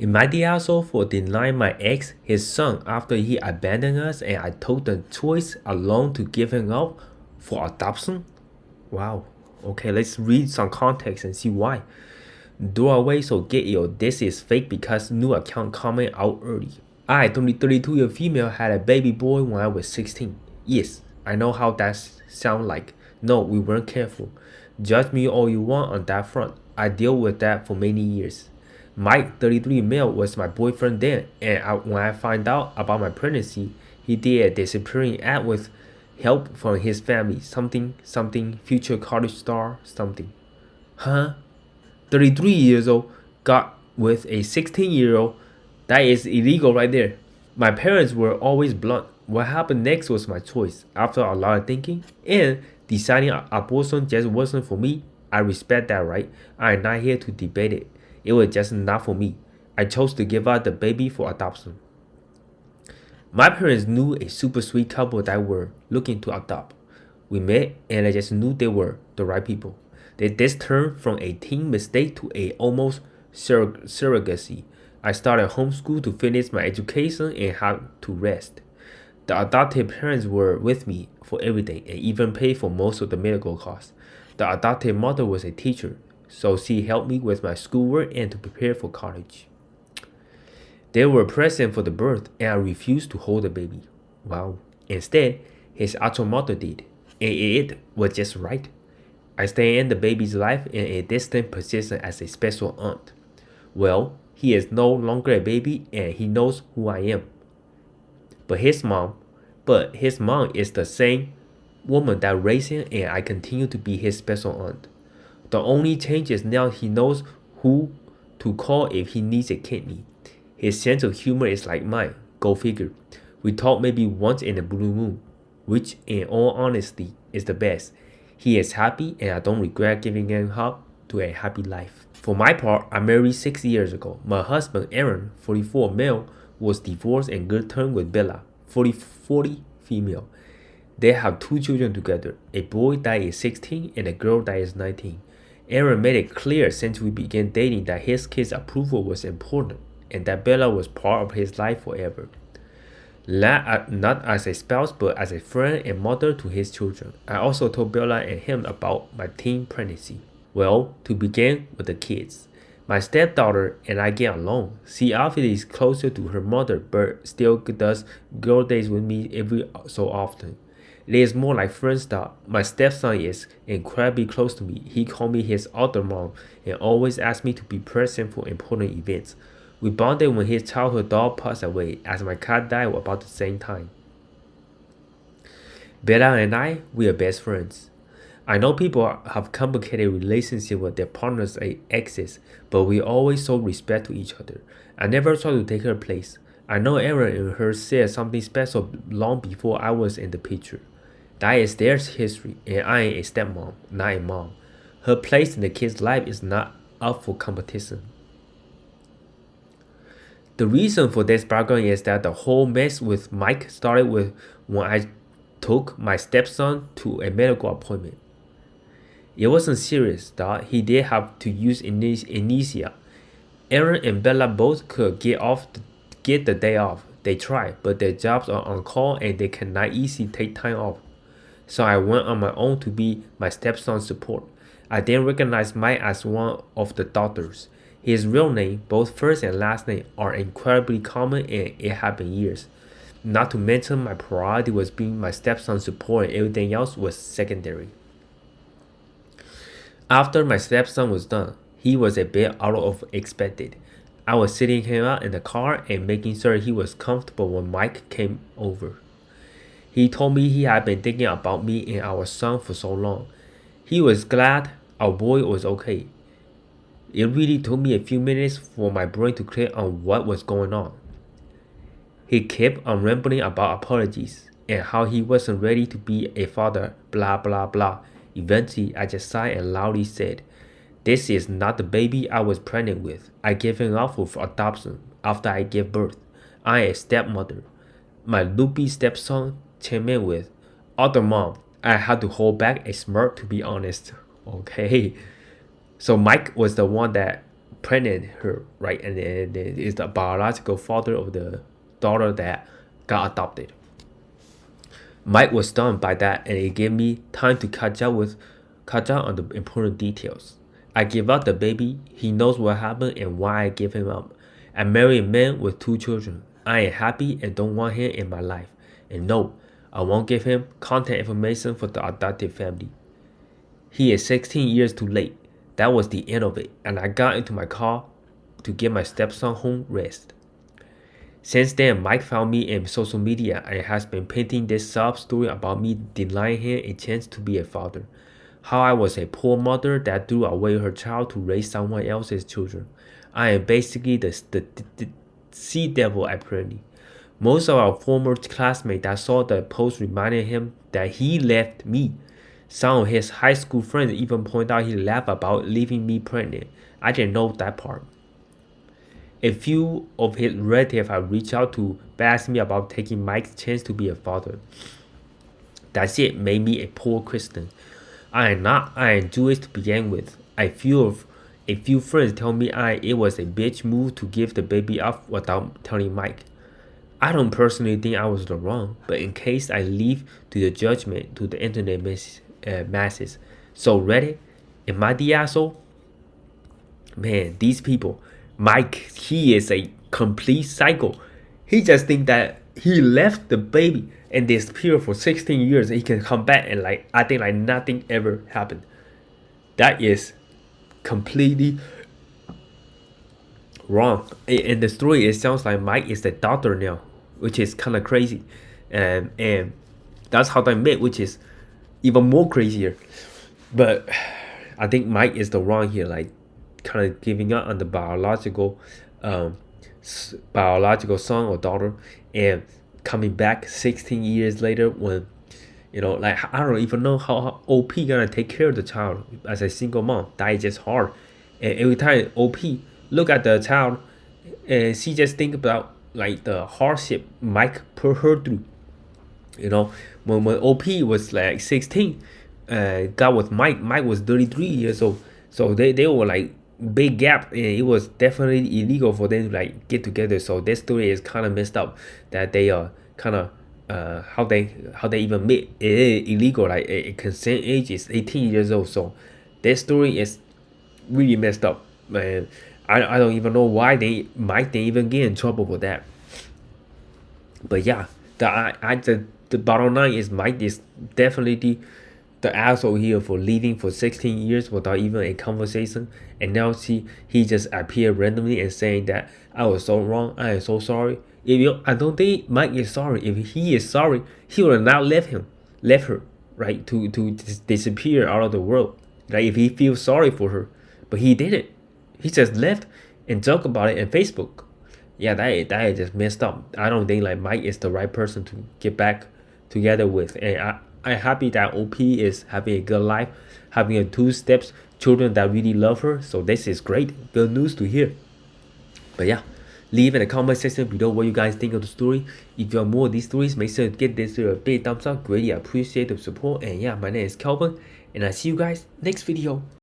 Am I the asshole for denying my ex his son after he abandoned us and I took the choice alone to give him up for adoption? Wow. Okay, let's read some context and see why. Doorway so get yo, this is fake because new account comment out early. I, 32-year female, had a baby boy when I was 16. Yes, I know how that sound like. No, we weren't careful. Judge me all you want on that front. I dealt with that for many years. Mike, 33 male, was my boyfriend then, and when I found out about my pregnancy, he did a disappearing act with help from his family. Something, future college star, something. Huh? 33 years old got with a 16-year-old. That is illegal right there. My parents were always blunt. What happened next was my choice. After a lot of thinking and deciding abortion just wasn't for me, I respect that, right? I am not here to debate it. It was just not for me. I chose to give out the baby for adoption. My parents knew a super sweet couple that were looking to adopt. We met and I just knew they were the right people. This turned from a teen mistake to a almost surrogacy. I started homeschool to finish my education and had to rest. The adopted parents were with me for everything and even paid for most of the medical costs. The adopted mother was a teacher, so she helped me with my schoolwork and to prepare for college. They were present for the birth and I refused to hold the baby. Wow. Instead, his actual mother did, and it was just right. I stay in the baby's life in a distant position as a special aunt. Well, he is no longer a baby and he knows who I am. But his mom is the same woman that raised him and I continue to be his special aunt. The only change is now he knows who to call if he needs a kidney. His sense of humor is like mine, go figure. We talk maybe once in a blue moon, which in all honesty is the best. He is happy and I don't regret giving him up to a happy life. For my part, I married 6 years ago. My husband, Aaron, 44 male, was divorced and good terms with Bella, 40 female. They have 2 children together, a boy that is 16 and a girl that is 19. Aaron made it clear since we began dating that his kids' approval was important and that Bella was part of his life forever. Not as a spouse, but as a friend and mother to his children. I also told Bella and him about my teen pregnancy. Well, to begin with the kids. My stepdaughter and I get along. She obviously is closer to her mother, but still does girl days with me every so often. It is more like friends that my stepson is incredibly close to me. He called me his other mom and always asked me to be present for important events. We bonded when his childhood dog passed away, as my cat died about the same time. Bella and I, we are best friends. I know people have complicated relationships with their partners and exes, but we always show respect to each other. I never try to take her place. I know Aaron and her said something special long before I was in the picture. That is their history, and I am a stepmom, not a mom. Her place in the kid's life is not up for competition. The reason for this background is that the whole mess with Mike started with when I took my stepson to a medical appointment. It wasn't serious, though. He did have to use anesthesia. Aaron and Bella both could get the day off. They tried, but their jobs are on call and they cannot easily take time off. So I went on my own to be my stepson's support. I then recognized Mike as one of the doctors. His real name, both first and last name, are incredibly common and it had been years. Not to mention my priority was being my stepson's support and everything else was secondary. After my stepson was done, he was a bit out of expected. I was sitting him out in the car and making sure he was comfortable when Mike came over. He told me he had been thinking about me and our son for so long. He was glad our boy was okay. It really took me a few minutes for my brain to clear on what was going on. He kept on rambling about apologies and how he wasn't ready to be a father, blah blah blah. Eventually, I just sighed and loudly said, "This is not the baby I was pregnant with. I gave him up for adoption after I gave birth. I am a stepmother." My loopy stepson chimed in with, "Other mom." I had to hold back a smirk to be honest. Okay. So Mike was the one that pregnant her, right? And is the biological father of the daughter that got adopted. Mike was stunned by that, and it gave me time to catch up on the important details. I give up the baby. He knows what happened and why I gave him up. I married a man with 2 children. I am happy and don't want him in my life. And no, I won't give him contact information for the adopted family. He is 16 years too late. That was the end of it, and I got into my car to get my stepson home rest. Since then, Mike found me in social media and has been painting this sob story about me denying him a chance to be a father. How I was a poor mother that threw away her child to raise someone else's children. I am basically the sea devil apparently. Most of our former classmates that saw the post reminded him that he left me. Some of his high school friends even point out he laughed about leaving me pregnant. I didn't know that part. A few of his relatives have reached out to ask me about taking Mike's chance to be a father. That shit made me a poor Christian. I am not. I am Jewish to begin with. A few friends tell me it was a bitch move to give the baby up without telling Mike. I don't personally think I was the wrong, but in case I leave to the judgment to the internet masses. So Reddit, am I the asshole? Man, these people. Mike, he is a complete psycho. He just think that he left the baby and disappeared for 16 years and he can come back and I think nothing ever happened. That is completely wrong. In the story, it sounds like Mike is the doctor now, which is kind of crazy. And that's how they met, which is even more crazier. But I think Mike is the wrong here, kind of giving up on the biological son or daughter and coming back 16 years later when I don't even know how OP gonna take care of the child as a single mom. That is just hard. And every time OP look at the child and she just think about the hardship Mike put her through. When OP was 16, got with Mike was 33 years old. So they were big gap, and it was definitely illegal for them to get together. So this story is kind of messed up that they are kind of how they even met. It is illegal. A consent age is 18 years old. So this story is really messed up, man. I don't even know why Mike didn't even get in trouble for that. But yeah, the bottom line is Mike is definitely the asshole here for leaving for 16 years without even a conversation, and now he just appeared randomly and saying that I was so wrong, I am so sorry. I don't think Mike is sorry. If he is sorry, he would have not left her, right, to disappear out of the world. If he feels sorry for her, but he didn't. He just left and joked about it on Facebook. Yeah, that is just messed up. I don't think Mike is the right person to get back together with, and I'm happy that OP is having a good life, having a 2 steps children that really love her. So this is great, good news to hear. But yeah, leave in the comment section below what you guys think of the story. If you want more of these stories, make sure to give this video a big thumbs up. Greatly appreciate the support. And yeah, my name is Kelvin, and I see you guys next video.